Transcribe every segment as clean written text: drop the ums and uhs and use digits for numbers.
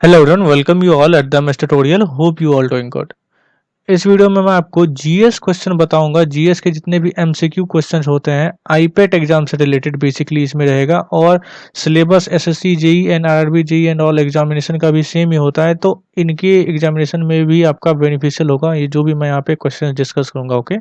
Hello everyone, welcome you all at the MS tutorial. Hope you all doing good. इस video में मैं आपको GS question बताऊंगा। GS के जितने भी एमसीक्यू क्वेश्चंस होते हैं आईपेट एग्जाम से रिलेटेड बेसिकली इसमें रहेगा, और syllabus SSC JE and RRB JE and all examination का भी सेम ही होता है, तो इनके एग्जामिनेशन में भी आपका बेनिफिशियल होगा ये जो भी मैं यहाँ पे क्वेश्चन डिस्कस करूंगा। ओके,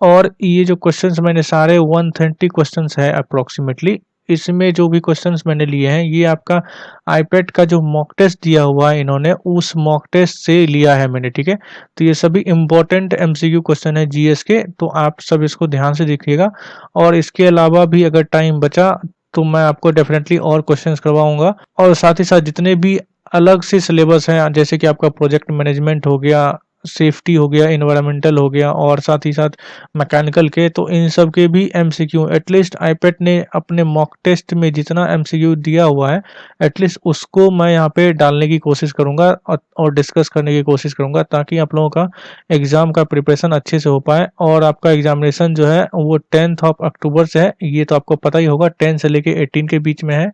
और ये जो क्वेश्चंस मैंने सारे 130 क्वेश्चंस है अप्रोक्सीमेटली, इसमें जो भी क्वेश्चंस मैंने लिए हैं ये आपका आईपैड का जो मॉक टेस्ट दिया हुआ है इन्होंने उस मॉक टेस्ट से लिया है मैंने। ठीक है, तो ये सभी इंपॉर्टेंट एमसीक्यू क्वेश्चन है जीएस के, तो आप सब इसको ध्यान से देखिएगा। और इसके अलावा भी अगर टाइम बचा तो मैं आपको डेफिनेटली और क्वेश्चंस करवाऊंगा, और साथ ही साथ जितने भी अलग से सिलेबस हैं जैसे कि आपका प्रोजेक्ट मैनेजमेंट हो गया, सेफ्टी हो गया, इन्वायरमेंटल हो गया, और साथ ही साथ मैकेनिकल के, तो इन सब के भी एमसीक्यू एटलीस्ट आईपैड ने अपने मॉक टेस्ट में जितना एमसीक्यू दिया हुआ है एटलीस्ट उसको मैं यहाँ पे डालने की कोशिश करूँगा और डिस्कस करने की कोशिश करूँगा, ताकि आप लोगों का एग्ज़ाम का प्रिपरेशन अच्छे से हो पाए। और आपका एग्जामिनेशन जो है वो 10th ऑफ अक्टूबर से है, ये तो आपको पता ही होगा, 10 से लेके 18 के बीच में है,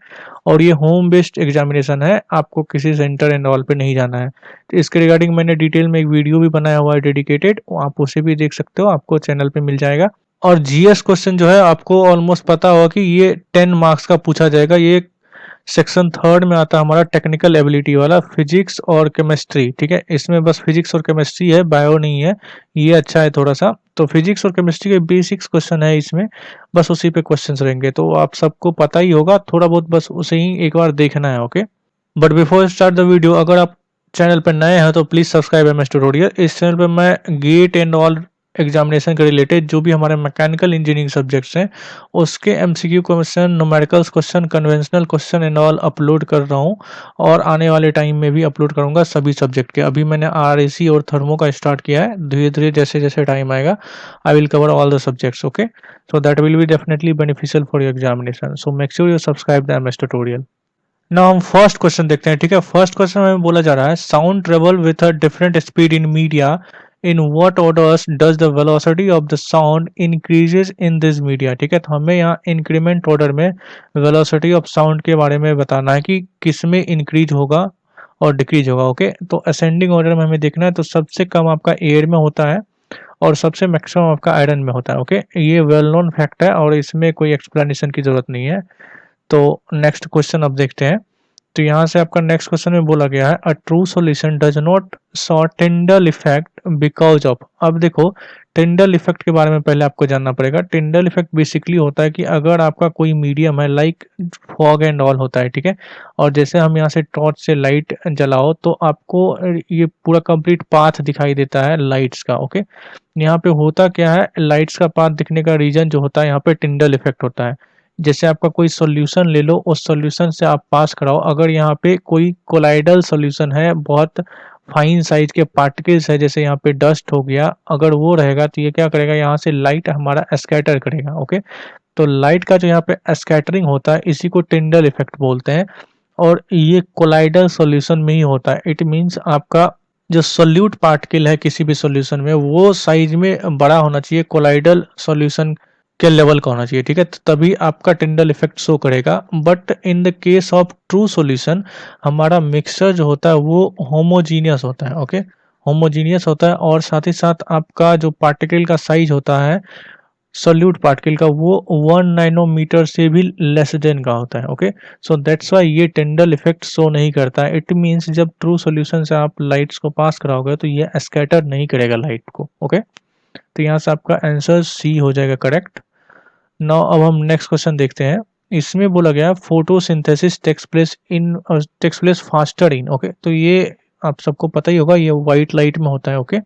और ये होम बेस्ड एग्जामिनेशन है, आपको किसी सेंटर एंड ऑल पे नहीं जाना है। तो इसके रिगार्डिंग मैंने डिटेल में एक वीडियो भी बनाया हुआ है डेडिकेटेड, आप उसे भी देख सकते हो, आपको चैनल पे मिल जाएगा। और जीएस क्वेश्चन जो है आपको ऑलमोस्ट पता होगा कि ये 10 मार्क्स का पूछा जाएगा। ये सेक्शन थर्ड में आता है हमारा टेक्निकल एबिलिटी वाला, फिजिक्स और केमिस्ट्री। ठीक है, इसमें बस फिजिक्स और केमिस्ट्री है, बायो नहीं है, ये अच्छा है थोड़ा सा। तो फिजिक्स और केमिस्ट्री के बेसिक्स क्वेश्चन है इसमें, बस उसी पे क्वेश्चंस रहेंगे, तो आप सबको पता ही होगा थोड़ा बहुत, बस उसे ही एक बार देखना है। Okay, but before start the video, अगर आप चैनल पर नए हैं तो प्लीज़ सब्सक्राइब एमएस ट्यूटोरियल। इस चैनल पर मैं गेट एंड ऑल एग्जामिनेशन के रिलेटेड जो भी हमारे मैकेनिकल इंजीनियरिंग सब्जेक्ट्स हैं उसके MCQ question, numericals question, conventional question and all upload कर रहा हूँ, और आने वाले टाइम में भी अपलोड करूँगा सभी सब्जेक्ट के। अभी मैंने आरएसी और थर्मो का स्टार्ट किया है, धीरे धीरे जैसे जैसे टाइम आएगा I will cover all the subjects. Okay, so that will be definitely beneficial for your examination, so make sure you subscribe the MS tutorial. Now हम फर्स्ट क्वेश्चन देखते हैं। ठीक है, फर्स्ट क्वेश्चन में बोला जा रहा है sound travel with a different speed in media, in what orders does the velocity of the sound increases in this media. ठीक है, तो हमें यहाँ इंक्रीमेंट ऑर्डर में वेलोसिटी ऑफ साउंड के बारे में बताना है कि किस में इंक्रीज होगा और डिक्रीज होगा। ओके, तो असेंडिंग ऑर्डर में हमें देखना है, तो सबसे कम आपका एयर में होता है और सबसे मैक्सिमम आपका आयरन में होता है। ओके, ये वेल नोन फैक्ट है और इसमें कोई एक्सप्लेनेशन की जरूरत नहीं है। तो नेक्स्ट क्वेश्चन अब देखते हैं। तो यहाँ से आपका नेक्स्ट क्वेश्चन में बोला गया है a true solution does not saw Tyndall effect because of. अब देखो, टिंडल इफेक्ट के बारे में पहले आपको जानना पड़ेगा। टिंडल इफेक्ट बेसिकली होता है कि अगर आपका कोई मीडियम है लाइक फॉग एंड ऑल होता है, ठीक है, और जैसे हम यहाँ से टॉर्च से लाइट जलाओ तो आपको ये पूरा कंप्लीट पाथ दिखाई देता है लाइट्स का। ओके, यहाँ पे होता क्या है, लाइट्स का पाथ दिखने का रीजन जो होता है यहाँ पे टिंडल इफेक्ट होता है। जैसे आपका कोई सॉल्यूशन ले लो, उस सॉल्यूशन से आप पास कराओ, अगर यहाँ पे कोई कोलाइडल सॉल्यूशन है, बहुत फाइन साइज के पार्टिकल्स है, जैसे यहाँ पे डस्ट हो गया, अगर वो रहेगा तो ये क्या करेगा, यहाँ से लाइट हमारा स्कैटर करेगा। ओके, तो लाइट का जो यहाँ पे स्कैटरिंग होता है इसी को टिंडल इफेक्ट बोलते हैं, और ये कोलाइडल सॉल्यूशन में ही होता है। इट मीन्स आपका जो सोल्यूट पार्टिकल है किसी भी सॉल्यूशन में वो साइज में बड़ा होना चाहिए, कोलाइडल सॉल्यूशन के लेवल का होना चाहिए। ठीक है, तो तभी आपका टिंडल इफेक्ट शो करेगा। But in the case of true solution हमारा मिक्सचर जो होता है वो होमोजीनियस होता है। ओके, होमोजीनियस होता है, और साथ ही साथ आपका जो पार्टिकल का साइज होता है सोल्यूट पार्टिकल का वो 1 नैनोमीटर से भी लेस देन का होता है। ओके, सो दैट्स वाई ये टिंडल इफेक्ट शो नहीं करता है। इट मीन्स जब ट्रू सॉल्यूशन से आप लाइट्स को पास कराओगे तो ये स्कैटर नहीं करेगा लाइट को। ओके, तो यहाँ से आपका आंसर सी हो जाएगा करेक्ट। नाउ अब हम नेक्स्ट क्वेश्चन देखते हैं। इसमें बोला गया photosynthesis takes place faster in. Okay, तो ये आप सबको पता ही होगा, ये वाइट लाइट में होता है। ओके,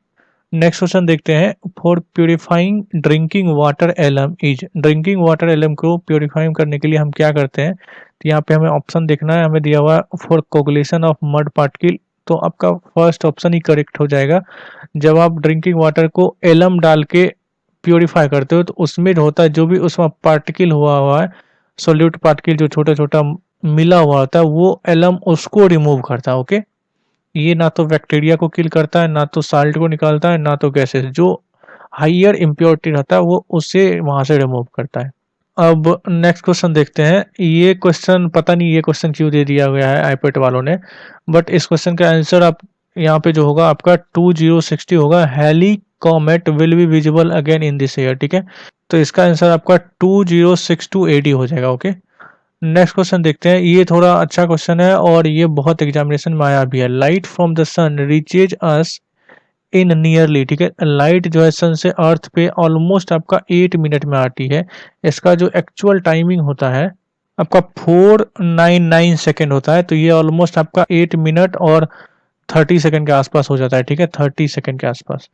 नेक्स्ट क्वेश्चन देखते हैं। For purifying drinking water alum is, drinking water alum को प्योरीफाइंग करने के लिए हम क्या करते हैं, तो यहाँ पे हमें ऑप्शन देखना है, हमें दिया हुआ है for coagulation of mud particle, तो आपका फर्स्ट ऑप्शन ही करेक्ट हो जाएगा। जब आप ड्रिंकिंग वाटर को एलम डाल के प्योरीफाई करते हो तो उसमें जो होता है जो भी उसमें पार्टिकल हुआ है, सोल्यूट पार्टिकल जो छोटा छोटा मिला हुआ होता है, वो एलम उसको रिमूव करता है। ओके, ये ना तो बैक्टीरिया को किल करता है, ना तो साल्ट को निकालता है, ना तो गैसेस जो हाइयर इम्प्योरिटी रहता है वो उससे वहां से रिमूव करता है। अब नेक्स्ट क्वेश्चन देखते हैं। ये क्वेश्चन पता नहीं ये क्वेश्चन क्यों दे दिया गया है आईपेड वालों ने, बट इस क्वेश्चन का आंसर आप यहाँ पे जो होगा आपका 2060 होगा। Halley comet will be visible again in this year, ठीक है। तो इसका आंसर आपका 2062 एडी हो जाएगा। ओके, नेक्स्ट क्वेश्चन देखते हैं। ये थोड़ा अच्छा क्वेश्चन है और ये बहुत एग्जामिनेशन में आया भी है। Light from the sun reaches us in nearly, ठीक है। लाइट जो है सन से अर्थ पे ऑलमोस्ट आपका 8 मिनट में आती है। इसका जो एक्चुअल टाइमिंग होता है आपका 499 सेकेंड होता है। तो ये ऑलमोस्ट आपका 8 मिनट और 30 सेकेंड के आसपास हो जाता है, ठीक है, 30 सेकेंड के आसपास।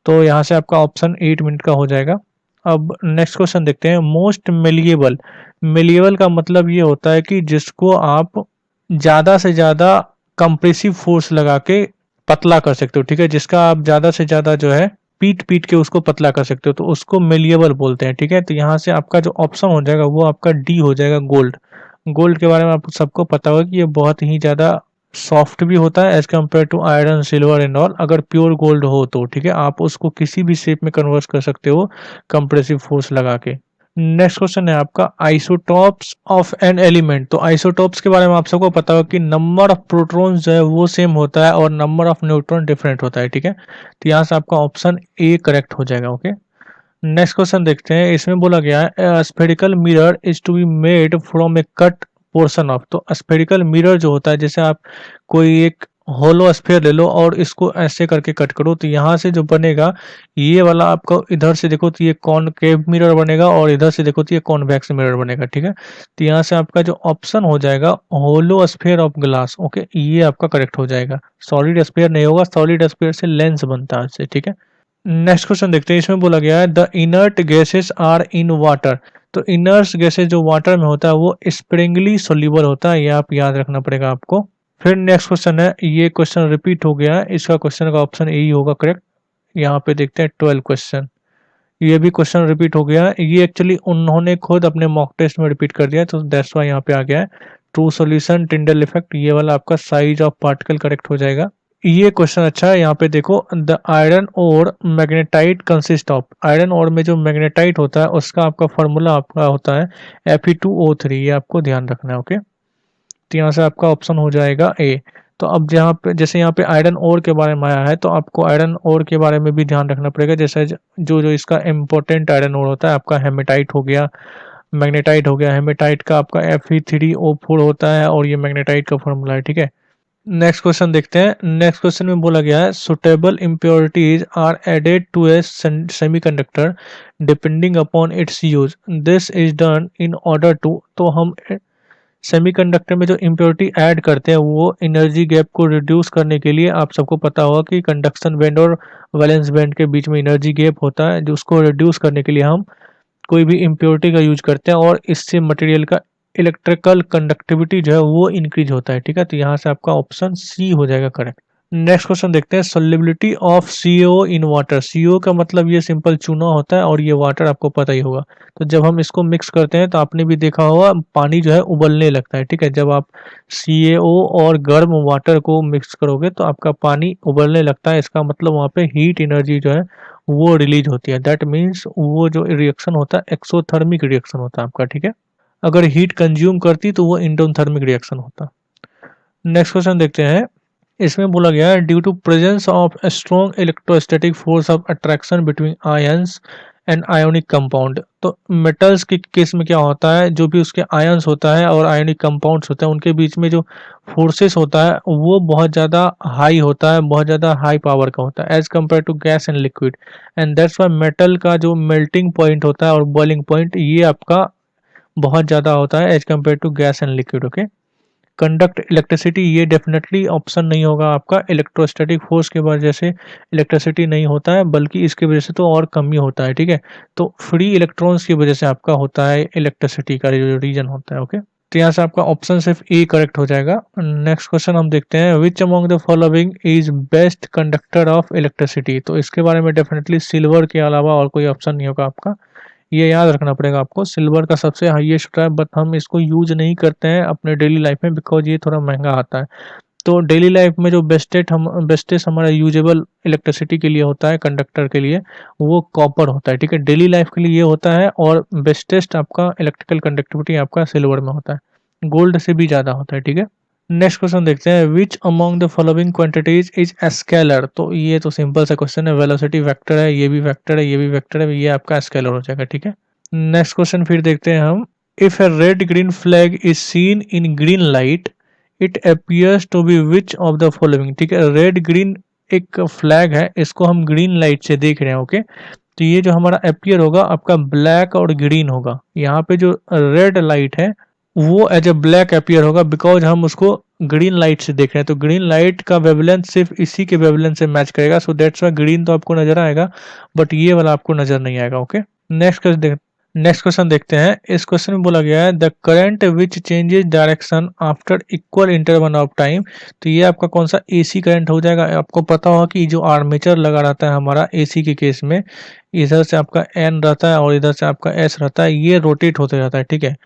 तो यहाँ से आपका ऑप्शन 8 मिनट का हो जाएगा। अब नेक्स्ट क्वेश्चन देखते हैं। मोस्ट मेलिएबल, मेलिएबल का मतलब ये होता है कि जिसको आप ज़्यादा से ज़्यादा कंप्रेसिव फोर्स लगा के पतला कर सकते हो, ठीक है। जिसका आप ज़्यादा से ज़्यादा जो है पीट पीट के उसको पतला कर सकते हो, तो उसको मेलिएबल बोलते हैं, ठीक है। तो यहाँ से आपका जो ऑप्शन हो जाएगा वो आपका डी हो जाएगा, गोल्ड। गोल्ड के बारे में आप सबको पता होगा कि ये बहुत ही ज़्यादा सॉफ्ट भी होता है as compare to iron, silver and all. अगर प्योर गोल्ड हो तो ठीक है, आप उसको किसी भी शेप में कन्वर्ट कर सकते हो कंप्रेसिव फोर्स लगा के। नेक्स्ट क्वेश्चन है आपका आइसोटॉप्स ऑफ एन एलिमेंट। तो आइसोटॉप्स के बारे में आप सबको पता होगा कि नंबर ऑफ प्रोटॉन्स जो है वो सेम होता है और नंबर ऑफ न्यूट्रॉन डिफरेंट होता है, ठीक है। तो यहाँ से आपका ऑप्शन ए करेक्ट हो जाएगा। ओके, नेक्स्ट क्वेश्चन देखते हैं। इसमें बोला गया है spherical mirror is to be made from a cut portion of. तो स्फेरिकल मिरर जो होता है, जैसे आप कोई एक होलो स्फेयर ले लो और इसको ऐसे करके कट करो, तो यहाँ से जो बनेगा ये वाला आपको इधर से देखो तो ये कॉनकेव मिरर बनेगा और इधर से देखो तो ये कॉन्वेक्स मिरर बनेगा, ठीक है। तो यहाँ से आपका जो ऑप्शन हो जाएगा hollow sphere of glass. Okay, ये आपका करेक्ट हो जाएगा। सॉलिड स्फेयर नहीं होगा, सॉलिड स्फेयर से लेंस बनता है इससे, ठीक है। नेक्स्ट क्वेश्चन देखते हैं। इसमें बोला गया है the inert gases are in water. तो इनर्ट गैसेस जो वाटर में होता है वो स्प्रिंगली सोल्यूबल होता है, ये आप याद रखना पड़ेगा आपको। फिर नेक्स्ट क्वेश्चन है, ये क्वेश्चन रिपीट हो गया है, इसका क्वेश्चन का ऑप्शन ए ही होगा करेक्ट। यहाँ पे देखते हैं 12 क्वेश्चन, ये भी क्वेश्चन रिपीट हो गया है। ये एक्चुअली उन्होंने खुद अपने मॉक टेस्ट में रिपीट कर दिया, तो दैट्स वाई यहाँ पे आ गया है। ट्रू सॉल्यूशन, टिंडल इफेक्ट, ये वाला आपका साइज ऑफ पार्टिकल करेक्ट हो जाएगा। ये क्वेश्चन अच्छा है, यहाँ पे देखो द आयरन और मैग्नेटाइट कंसिस्ट ऑफ। आयरन और में जो मैग्नेटाइट होता है उसका आपका फॉर्मूला आपका होता है Fe2O3, ये आपको ध्यान रखना है। ओके, तो यहाँ से आपका ऑप्शन हो जाएगा ए। तो अब जहाँ पे जैसे यहाँ पे आयरन ओर के बारे में आया है, तो आपको आयरन ओर के बारे में भी ध्यान रखना पड़ेगा। जैसे जो जो इसका इम्पोर्टेंट आयरन ओर होता है आपका हेमेटाइट हो गया, मैग्नेटाइट हो गया। हेमेटाइट का आपका Fe3O4 होता है और ये मैग्नेटाइट का फॉर्मूला है, ठीक है। नेक्स्ट क्वेश्चन देखते हैं। नेक्स्ट क्वेश्चन में बोला गया है suitable impurities are added to a semiconductor depending upon its use, this is done in order to. तो हम सेमीकंडक्टर में जो इम्प्योरिटी ऐड करते हैं वो एनर्जी गैप को रिड्यूस करने के लिए, आप सबको पता होगा कि कंडक्शन बैंड और वैलेंस बैंड के बीच में एनर्जी गैप होता है, जो उसको रिड्यूस करने के लिए हम कोई भी इम्प्योरिटी का यूज करते हैं और इससे मटेरियल का इलेक्ट्रिकल कंडक्टिविटी जो है वो इंक्रीज होता है, ठीक है। तो यहाँ से आपका ऑप्शन सी हो जाएगा करेक्ट। नेक्स्ट क्वेश्चन देखते हैं। Solubility of CO in water. CO का मतलब ये सिंपल चूना होता है और ये वाटर आपको पता ही होगा। तो जब हम इसको मिक्स करते हैं तो आपने भी देखा होगा पानी जो है उबलने लगता है, ठीक है। जब आप CO और गर्म वाटर को मिक्स करोगे तो आपका पानी उबलने लगता है, इसका मतलब वहाँ पे हीट एनर्जी जो है वो रिलीज होती है। दैट मीन्स वो जो रिएक्शन होता है एक्सोथर्मिक रिएक्शन होता है आपका, ठीक है। अगर हीट कंज्यूम करती तो वो इंडोथर्मिक रिएक्शन होता। नेक्स्ट क्वेश्चन देखते हैं। इसमें बोला गया है due to presence of a strong electrostatic force of attraction between ions and ionic compound. तो मेटल्स के केस में क्या होता है, जो भी उसके आयंस होता है और आयोनिक कंपाउंड्स होते हैं उनके बीच में जो फोर्सेस होता है वो बहुत ज़्यादा हाई होता है, बहुत ज़्यादा हाई पावर का होता है as compare to gas and liquid. And that's why metal का जो मेल्टिंग पॉइंट होता है और बॉइलिंग पॉइंट ये आपका बहुत ज़्यादा होता है as compare to gas and liquid. Okay, conduct electricity, ये डेफिनेटली ऑप्शन नहीं होगा आपका। इलेक्ट्रोस्टैटिक फोर्स के वजह से इलेक्ट्रिसिटी नहीं होता है, बल्कि इसकी वजह से तो और कम ही होता है, ठीक है। तो फ्री इलेक्ट्रॉन्स की वजह से आपका होता है इलेक्ट्रिसिटी का जो रीजन होता है। ओके, तो यहाँ से आपका ऑप्शन सिर्फ ए करेक्ट हो जाएगा। नेक्स्ट क्वेश्चन हम देखते हैं। Which among the following is best conductor of electricity. तो इसके बारे में डेफिनेटली सिल्वर के अलावा और कोई ऑप्शन नहीं होगा आपका, ये याद रखना पड़ेगा आपको। सिल्वर का सबसे हाईएस्ट होता है बट हम इसको यूज नहीं करते हैं अपने डेली लाइफ में बिकॉज ये थोड़ा महंगा आता है। तो डेली लाइफ में जो बेस्टेस्ट हमारा यूजेबल इलेक्ट्रिसिटी के लिए होता है, कंडक्टर के लिए, वो कॉपर होता है, ठीक है। डेली लाइफ के लिए ये होता है, और बेस्टेस्ट आपका इलेक्ट्रिकल कंडक्टिविटी आपका सिल्वर में होता है, गोल्ड से भी ज़्यादा होता है, ठीक है। नेक्स्ट क्वेश्चन देखते हैं, which among the following quantities is scalar. तो ये तो सिंपल सा क्वेश्चन है, वेलोसिटी वेक्टर है, ये भी वेक्टर है, ये भी वेक्टर है, ये आपका स्केलर हो जाएगा, ठीक है। नेक्स्ट क्वेश्चन फिर देखते हैं हम, if a red green flag is seen in green light it appears to be which of the following, ठीक है। रेड ग्रीन एक फ्लैग है, इसको हम ग्रीन लाइट से देख रहे हैं, ओके। तो ये जो हमारा अपियर होगा आपका ब्लैक और ग्रीन होगा, यहाँ पे जो रेड लाइट है वो एज ए ब्लैक अपियर होगा, बिकॉज हम उसको ग्रीन लाइट से देख रहे हैं, तो ग्रीन लाइट का वेवलेंथ सिर्फ इसी के वेवलेंथ से मैच करेगा, सो दैट्स वाई ग्रीन तो आपको नजर आएगा, बट ये वाला आपको नजर नहीं आएगा, ओके। नेक्स्ट क्वेश्चन देखते हैं, इस क्वेश्चन में बोला गया है the current which changes direction after equal interval of time. तो ये आपका कौन सा एसी करंट हो जाएगा। आपको पता होगा कि जो आर्मेचर लगा रहता है हमारा एसी के केस में, इधर से आपका एन रहता है और इधर से आपका एस रहता है, ये रोटेट होते रहता है, ठीक है।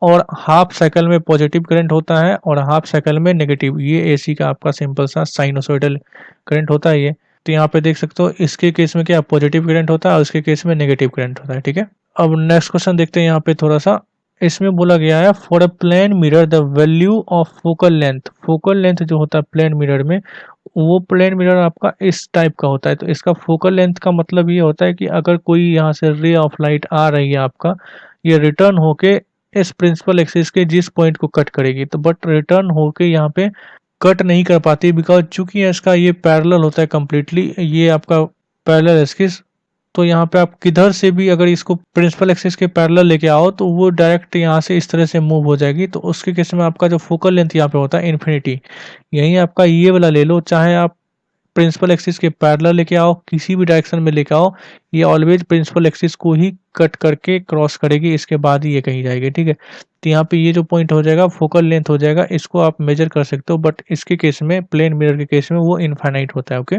और हाफ साइकिल में पॉजिटिव करंट होता है और हाफ साइकिल में नेगेटिव, ये एसी का आपका सिंपल सा साइनोसॉइडल करंट होता है ये। तो यहाँ पे देख सकते हो इसके केस में क्या पॉजिटिव करंट होता है और उसके केस में नेगेटिव करंट होता है, ठीक है। अब नेक्स्ट क्वेश्चन देखते हैं यहाँ पे थोड़ा सा, इसमें बोला गया है for a plane mirror the value of focal length जो होता है प्लेन मिरर में, वो प्लेन मिरर आपका इस टाइप का होता है। तो इसका फोकल लेंथ का मतलब ये होता है कि अगर कोई यहाँ से रे ऑफ लाइट आ रही है आपका, ये रिटर्न होके इस प्रिंसिपल एक्सिस के जिस पॉइंट को कट करेगी, तो बट रिटर्न होके यहाँ पे कट नहीं कर पाती, बिकॉज चूंकि इसका ये पैरेलल होता है कम्प्लीटली, ये आपका पैरेलल एक्सिस। तो यहाँ पे आप किधर से भी अगर इसको प्रिंसिपल एक्सिस के पैरेलल लेके आओ तो वो डायरेक्ट यहाँ से इस तरह से मूव हो जाएगी। तो उसके केस में आपका जो फोकल लेंथ यहाँ पे होता है इन्फिनिटी, यही आपका ये वाला ले लो, चाहे आप प्रिंसिपल एक्सिस के पैरेलल लेके आओ, किसी भी डायरेक्शन में लेके आओ, ये ऑलवेज प्रिंसिपल एक्सिस को ही कट करके क्रॉस करेगी, इसके बाद ही ये कहीं जाएगी, ठीक है। तो यहाँ पे ये जो पॉइंट हो जाएगा फोकल लेंथ हो जाएगा, इसको आप मेजर कर सकते हो, बट इसके केस में प्लेन मिरर के केस में वो इनफाइनाइट होता है, ओके।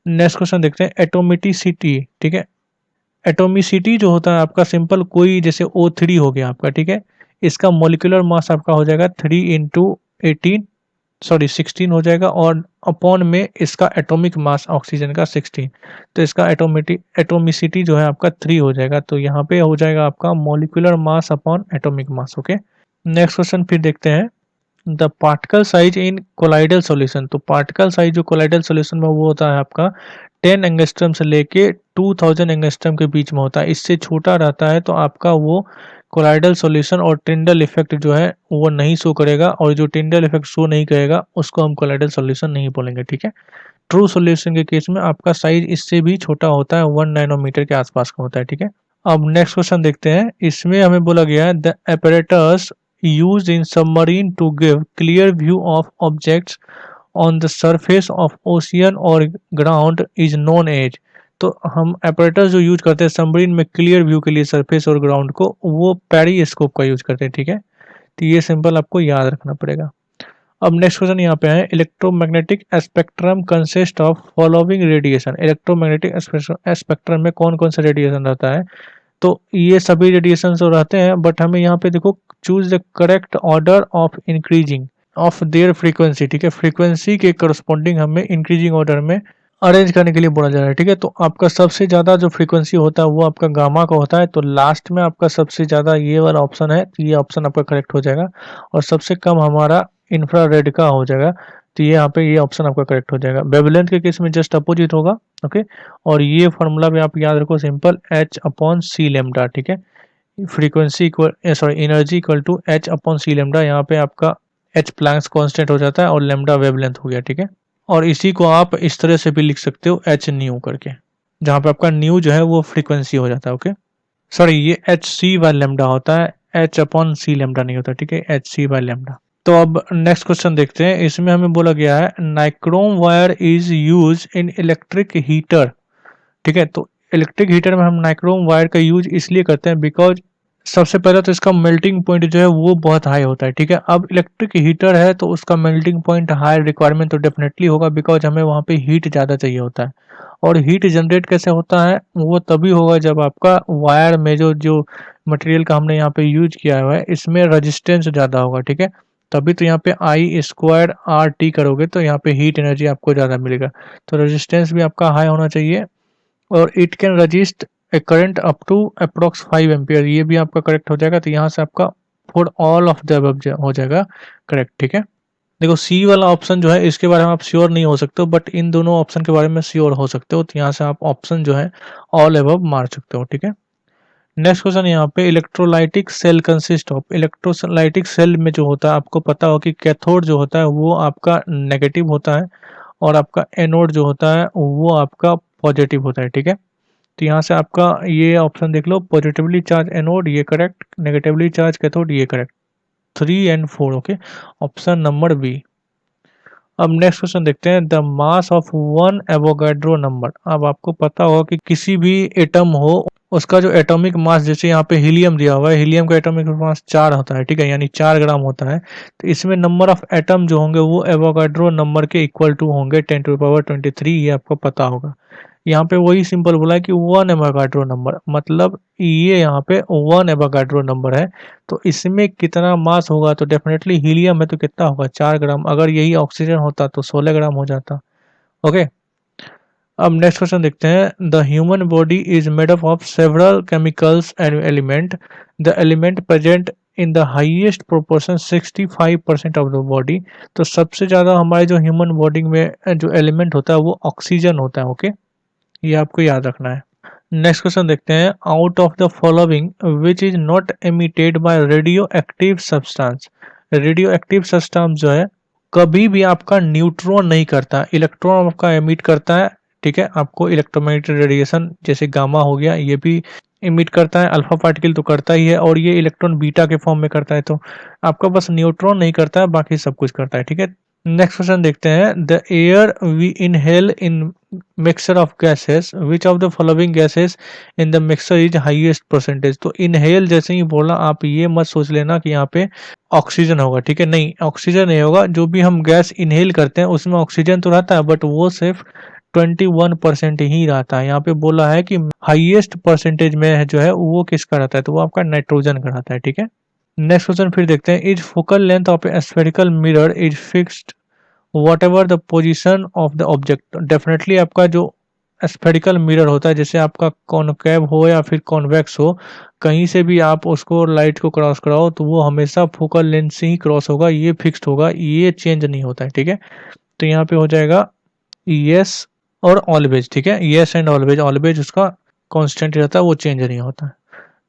नेक्स्ट क्वेश्चन देखते हैं, एटोमिसिटी, ठीक है। एटोमिसिटी जो होता है आपका सिंपल, कोई जैसे O3 हो गया आपका, ठीक है, इसका मोलिकुलर मास आपका हो जाएगा 16 हो जाएगा, और अपॉन में इसका एटॉमिक मास ऑक्सीजन का 16, तो इसका एटोमिसिटी जो है आपका 3 हो जाएगा। तो यहाँ पे हो जाएगा आपका molecular mass upon atomic mass, okay. Next question फिर देखते हैं, the particle size in colloidal solution. तो पार्टिकल साइज जो कोलाइडल सॉल्यूशन में वो होता है आपका 10 एंगस्ट्रम से लेके 2000 एंगस्ट्रम के बीच में होता है, इससे छोटा रहता है तो आपका वो कोलाइडल सॉल्यूशन और टिंडल इफेक्ट जो है वो नहीं शो करेगा, और जो टिंडल इफेक्ट शो नहीं करेगा उसको हम कोलाइडल सॉल्यूशन नहीं बोलेंगे, ठीक है। ट्रू सॉल्यूशन के केस में आपका साइज इससे भी छोटा होता है, 1 नैनोमीटर के आसपास का होता है, ठीक है। अब नेक्स्ट क्वेश्चन देखते हैं, इसमें हमें बोला गया है the apparatus used in submarine to give clear view of objects on the surface of ocean or ground is known as। तो हम apparatus जो यूज करते हैं सबमरीन में क्लियर व्यू के लिए सरफेस और ग्राउंड को, वो पेरिस्कोप का यूज करते हैं, ठीक है। तो ये सिंपल आपको याद रखना पड़ेगा। अब नेक्स्ट क्वेश्चन यहाँ पे है, electromagnetic spectrum consist of following radiation. Electromagnetic spectrum में कौन कौन सा रेडिएशन रहता है। तो ये सभी रेडिएशन तो रहते हैं, बट हमें यहाँ पे देखो choose the correct order of increasing of their frequency, ठीक है। फ्रीक्वेंसी के करस्पॉन्डिंग हमें इंक्रीजिंग ऑर्डर में अरेंज करने के लिए बोला जा रहा है, ठीक है। तो आपका सबसे ज़्यादा जो फ्रीक्वेंसी होता है वो आपका गामा का होता है, तो लास्ट में आपका सबसे ज़्यादा ये वाला ऑप्शन है, तो ये ऑप्शन आपका करेक्ट हो जाएगा, और सबसे कम हमारा इंफ्रारेड का हो जाएगा, तो ये यहाँ पे ये ऑप्शन आपका करेक्ट हो जाएगा। वेवलेंथ के केस में जस्ट अपोजिट होगा, ओके। और ये फॉर्मूला भी आप याद रखो सिंपल, H/c लेमडा, ठीक है। Frequency equal sorry energy equal to H/c lambda, यहाँ पे आपका H प्लैंक्स कांस्टेंट हो जाता है और लेमडा वेवलेंथ हो गया, ठीक है। और इसी को आप इस तरह से भी लिख सकते हो H न्यू करके, जहाँ पे आपका न्यू जो है वो फ्रीक्वेंसी हो जाता है, ओके। सॉरी ये H/c/लेमडा होता है, H/c लेमडा नहीं होता, ठीक है, H/c/लेमडा। तो अब नेक्स्ट क्वेश्चन देखते हैं, इसमें हमें बोला गया है nichrome wire is use in electric heater, ठीक है। तो इलेक्ट्रिक हीटर में हम नाइक्रोम वायर का यूज इसलिए करते हैं बिकॉज सबसे पहले तो इसका मेल्टिंग पॉइंट जो है वो बहुत हाई होता है, ठीक है। अब इलेक्ट्रिक हीटर है तो उसका मेल्टिंग पॉइंट हाई रिक्वायरमेंट तो डेफिनेटली होगा, बिकॉज हमें वहाँ पे हीट ज़्यादा चाहिए होता है। और हीट जनरेट कैसे होता है, वो तभी होगा जब आपका वायर में जो जो मटेरियल का हमने यहाँ पे यूज किया हुआ है इसमें रजिस्टेंस ज़्यादा होगा, ठीक है। तभी तो यहाँ पे आई स्क्वायर आर टी करोगे तो यहाँ पे हीट एनर्जी आपको ज़्यादा मिलेगा। तो रेजिस्टेंस भी आपका हाई होना चाहिए और it can resist a current up to approx 5 ampere, ये भी आपका करेक्ट हो जाएगा। तो यहाँ से आपका for all of the above हो जाएगा करेक्ट, ठीक है। देखो सी वाला ऑप्शन जो है इसके बारे में आप श्योर नहीं हो सकते हो, बट इन दोनों ऑप्शन के बारे में श्योर हो सकते हो। तो यहाँ से आप ऑप्शन जो है ऑल अबव मार सकते हो, ठीक है। नेक्स्ट क्वेश्चन यहाँ पे electrolytic cell consist of, electrolytic cell में जो होता है आपको पता हो कि कैथोड जो होता है वो आपका नेगेटिव होता है और आपका एनोड जो होता है वो आपका पॉजिटिव होता है, ठीक है। तो यहाँ से आपका ये ऑप्शन देख लो, पॉजिटिवली चार्ज एनोड ये करेक्ट, नेगेटिवली चार्ज कैथोड ये correct, 3 and 4, okay, option number B. अब नेक्स्ट क्वेश्चन देखते हैं, the mass of one Avogadro number. अब आपको पता होगा कि किसी भी एटम हो उसका जो एटॉमिक मास, जैसे यहाँ पे हीलियम दिया हुआ है, हीलियम का एटॉमिक मास 4 होता है, ठीक है, यानी 4 ग्राम होता है। तो इसमें नंबर ऑफ एटम जो होंगे वो एवोगाड्रो नंबर के इक्वल टू होंगे 10⁻23, ये आपको पता होगा। यहाँ पे वही सिंपल बोला है कि 1 एवोगाड्रो नंबर, मतलब ये यहाँ पे 1 एवोगाड्रो नंबर है। तो इसमें कितना मास होगा, तो डेफिनेटली हीलियम है तो कितना होगा 4 ग्राम, अगर यही ऑक्सीजन होता तो 16 ग्राम हो जाता, ओके। अब नेक्स्ट क्वेश्चन देखते हैं, the human body is made up of several chemicals and element, the element present in the highest proportion 65% of the body. तो सबसे ज़्यादा हमारे जो ह्यूमन बॉडी में जो एलिमेंट होता है वो ऑक्सीजन होता है, ओके, ये आपको याद रखना है। नेक्स्ट क्वेश्चन देखते हैं, out of the following which is not emitted by radio active substance. Radio active substance जो है कभी भी आपका न्यूट्रॉन नहीं करता, इलेक्ट्रॉन आपका एमिट करता है, ठीक है। आपको इलेक्ट्रोमैग्नेटिक रेडिएशन जैसे गामा हो गया ये भी इमिट करता है, अल्फा पार्टिकल तो करता ही है, और ये इलेक्ट्रॉन बीटा के फॉर्म में करता है। तो आपका बस न्यूट्रॉन नहीं करता है, बाकी सब कुछ करता है, ठीक है। नेक्स्ट क्वेश्चन देखते हैं, the air we inhale in mixture of gases, which of the following gases in the mixture is highest percentage. तो इनहेल जैसे ही बोला, आप ये मत सोच लेना कि यहाँ पे ऑक्सीजन होगा, ठीक है, नहीं, ऑक्सीजन नहीं होगा। जो भी हम गैस इनहेल करते हैं उसमें ऑक्सीजन तो रहता है, बट वो सिर्फ 21% ही रहता है। यहाँ पे बोला है कि हाईएस्ट परसेंटेज में जो है वो किसका रहता है, तो वो आपका नाइट्रोजन का रहता है, ठीक है। नेक्स्ट क्वेश्चन फिर देखते हैं, is focal length of A spherical mirror is fixed what ever the position of the object. Definitely आपका जो स्फेरिकल मिरर होता है, जैसे आपका कॉनकेव हो या फिर कॉन्वेक्स हो, कहीं से भी आप उसको लाइट को क्रॉस कराओ तो वो हमेशा फोकल लेंथ से ही क्रॉस होगा, ये फिक्स्ड होगा, ये चेंज नहीं होता है, ठीक है। तो यहाँ पे हो जाएगा यस और ऑलवेज, ठीक है, यस एंड ऑलवेज, ऑलवेज उसका कांस्टेंट रहता है, वो चेंज नहीं होता है।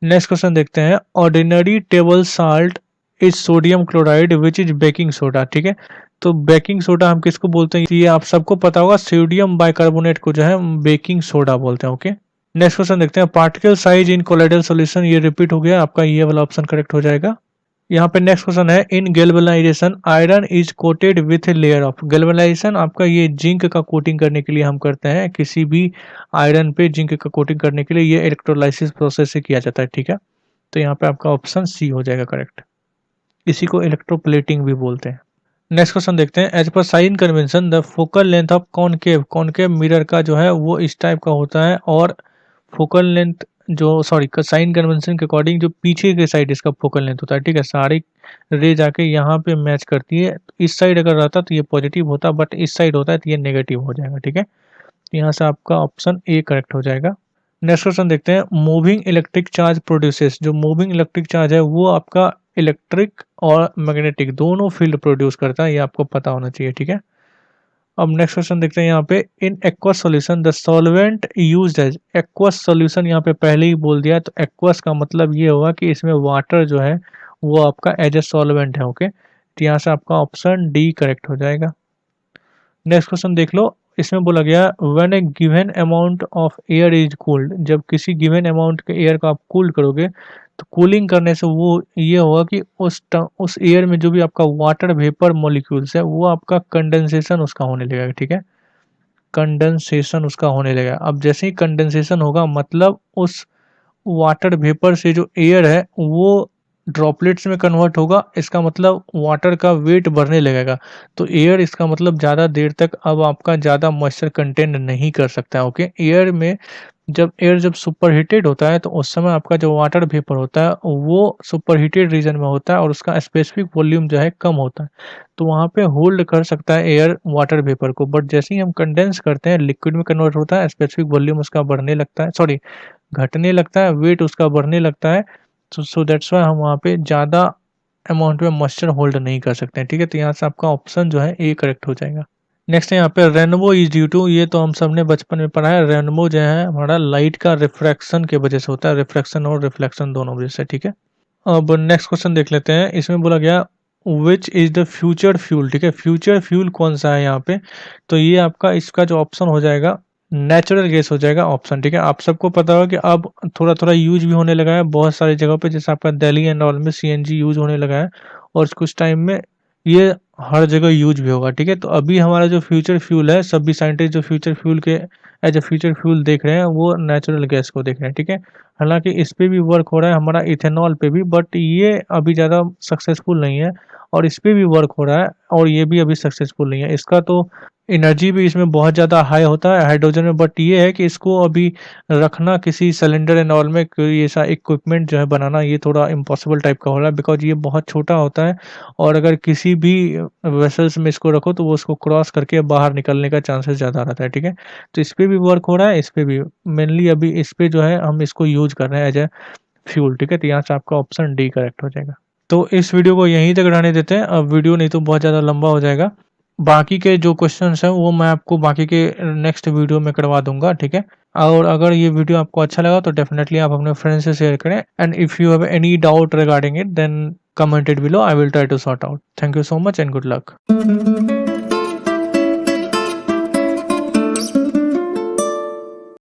नेक्स्ट क्वेश्चन देखते हैं, ordinary table salt is sodium chloride which is baking soda, ठीक है। तो बेकिंग सोडा हम किसको बोलते हैं, ये आप सबको पता होगा, सोडियम बाइकार्बोनेट को जो है बेकिंग सोडा बोलते हैं, ओके। नेक्स्ट क्वेश्चन देखते हैं, particle size in colloidal solution, ये रिपीट हो गया, आपका ये वाला ऑप्शन करेक्ट हो जाएगा। यहाँ पे नेक्स्ट क्वेश्चन है, in galvanization iron is coated with layer of. Galvanization आपका ये जिंक का कोटिंग करने के लिए हम करते हैं, किसी भी आयरन पे जिंक का कोटिंग करने के लिए ये इलेक्ट्रोलाइसिस प्रोसेस से किया जाता है, ठीक है। तो यहाँ पे आपका ऑप्शन सी हो जाएगा करेक्ट, इसी को इलेक्ट्रोप्लेटिंग भी बोलते हैं। नेक्स्ट क्वेश्चन देखते हैं, as per sign convention the focal length of concave, concave mirror का जो है वो इस टाइप का होता है, और फोकल लेंथ जो सॉरी साइन कन्वेंशन के अकॉर्डिंग जो पीछे के साइड इसका फोकल लेंथ होता है, ठीक है, सारी रे जाके यहाँ पे मैच करती है। इस साइड अगर रहता तो ये पॉजिटिव होता, बट इस साइड होता है तो ये नेगेटिव हो जाएगा, ठीक है। यहाँ से आपका ऑप्शन ए करेक्ट हो जाएगा। नेक्स्ट क्वेश्चन देखते हैं, मूविंग इलेक्ट्रिक चार्ज प्रोड्यूसेस, जो मूविंग इलेक्ट्रिक चार्ज है वो आपका इलेक्ट्रिक और मैग्नेटिक दोनों फील्ड प्रोड्यूस करता है, ये आपको पता होना चाहिए, ठीक है। अब नेक्स्ट क्वेश्चन देखते हैं, यहाँ पे in aqueous solution the solvent used as, aqueous solution यहाँ पे पहले ही बोल दिया, तो एक्वस का मतलब ये होगा कि इसमें वाटर जो है वो आपका एज ए सॉल्वेंट है, ओके। तो यहाँ से आपका ऑप्शन डी करेक्ट हो जाएगा। नेक्स्ट क्वेश्चन देख लो, इसमें बोला गया when A given amount of air is cooled, जब किसी गिवन अमाउंट के एयर को आप कूल करोगे तो कूलिंग करने से वो ये होगा कि उस एयर में जो भी आपका वाटर वेपर मॉलिक्यूल्स है वो आपका कंडेंसेशन उसका होने लगेगा, ठीक है, कंडेंसेशन उसका होने लगेगा। अब जैसे ही कंडेंसेशन होगा मतलब उस वाटर वेपर से जो एयर है वो ड्रॉपलेट्स में कन्वर्ट होगा, इसका मतलब वाटर का वेट बढ़ने लगेगा। तो एयर इसका मतलब ज़्यादा देर तक अब आपका ज़्यादा मॉइस्चर कंटेन नहीं कर सकता है। ओके, एयर जब सुपर हीटेड होता है तो उस समय आपका जो वाटर वेपर होता है वो सुपर हीटेड रीजन में होता है और उसका स्पेसिफिक वॉल्यूम जो है कम होता है, तो वहाँ पे होल्ड कर सकता है एयर वाटर वेपर को। बट जैसे ही हम कंडेंस करते हैं, लिक्विड में कन्वर्ट होता है, स्पेसिफिक वॉल्यूम उसका बढ़ने लगता है, सॉरी घटने लगता है, वेट उसका बढ़ने लगता है। सो दैट्स व्हाई हम वहाँ पे ज़्यादा अमाउंट में मॉइस्चर होल्ड नहीं कर सकते हैं। ठीक है, तो यहाँ से आपका ऑप्शन जो है ए करेक्ट हो जाएगा। नेक्स्ट है यहाँ पे रेनबो इज ड्यू टू, ये तो हम सबने बचपन में पढ़ा है। रेनबो जो है हमारा लाइट का रिफ्रैक्शन के वजह से होता है, रिफ्रैक्शन और रिफ्लेक्शन दोनों वजह से। ठीक है, अब नेक्स्ट क्वेश्चन देख लेते हैं। इसमें बोला गया which is the future fuel. ठीक है, फ्यूचर फ्यूल कौन सा है यहाँ पे, तो ये आपका इसका जो ऑप्शन हो जाएगा नेचुरल गैस हो जाएगा ऑप्शन। ठीक है, आप सबको पता होगा कि अब थोड़ा थोड़ा यूज भी होने लगा है बहुत सारी जगहों पे, जैसे आपका दिल्ली एंड ऑल में सीएनजी यूज होने लगा है और कुछ टाइम में ये हर जगह यूज भी होगा। ठीक है, तो अभी हमारा जो फ्यूचर फ्यूल है, सभी साइंटिस्ट जो फ्यूचर फ्यूल के एज ए फ्यूचर फ्यूल देख रहे हैं वो नेचुरल गैस को देख रहे हैं। ठीक है, हालांकि इस पे भी वर्क हो रहा है हमारा इथेनॉल पे भी, बट ये अभी ज़्यादा सक्सेसफुल नहीं है। और इस पे भी वर्क हो रहा है और ये भी अभी सक्सेसफुल नहीं है। इसका तो एनर्जी भी इसमें बहुत ज़्यादा हाई होता है हाइड्रोजन में, बट ये है कि इसको अभी रखना किसी सिलेंडर एंड ऑल में, कोई ऐसा इक्विपमेंट जो है बनाना, ये थोड़ा इम्पॉसिबल टाइप का हो रहा है, बिकॉज ये बहुत छोटा होता है और अगर किसी भी वेसल्स में इसको रखो तो वो उसको क्रॉस करके बाहर निकलने का चांसेस ज़्यादा रहता है। ठीक है, तो इस पे भी वर्क हो रहा है, इस पे भी मेनली अभी इस पे जो है हम इसको यूज कर रहे हैं एज ए फ्यूल। ठीक है, तो यहाँ से आपका ऑप्शन डी करेक्ट हो जाएगा। तो इस वीडियो को यहीं तक रहने देते हैं, अब वीडियो नहीं तो बहुत ज़्यादा लंबा हो जाएगा। बाकी के जो क्वेश्चंस हैं वो मैं आपको बाकी के नेक्स्ट वीडियो में करवा दूंगा। ठीक है, और अगर ये वीडियो आपको अच्छा लगा तो डेफिनेटली आप अपने फ्रेंड्स से शेयर करें, and if you have any doubt regarding it then comment it below, I will try to sort out. Thank you so much and good luck.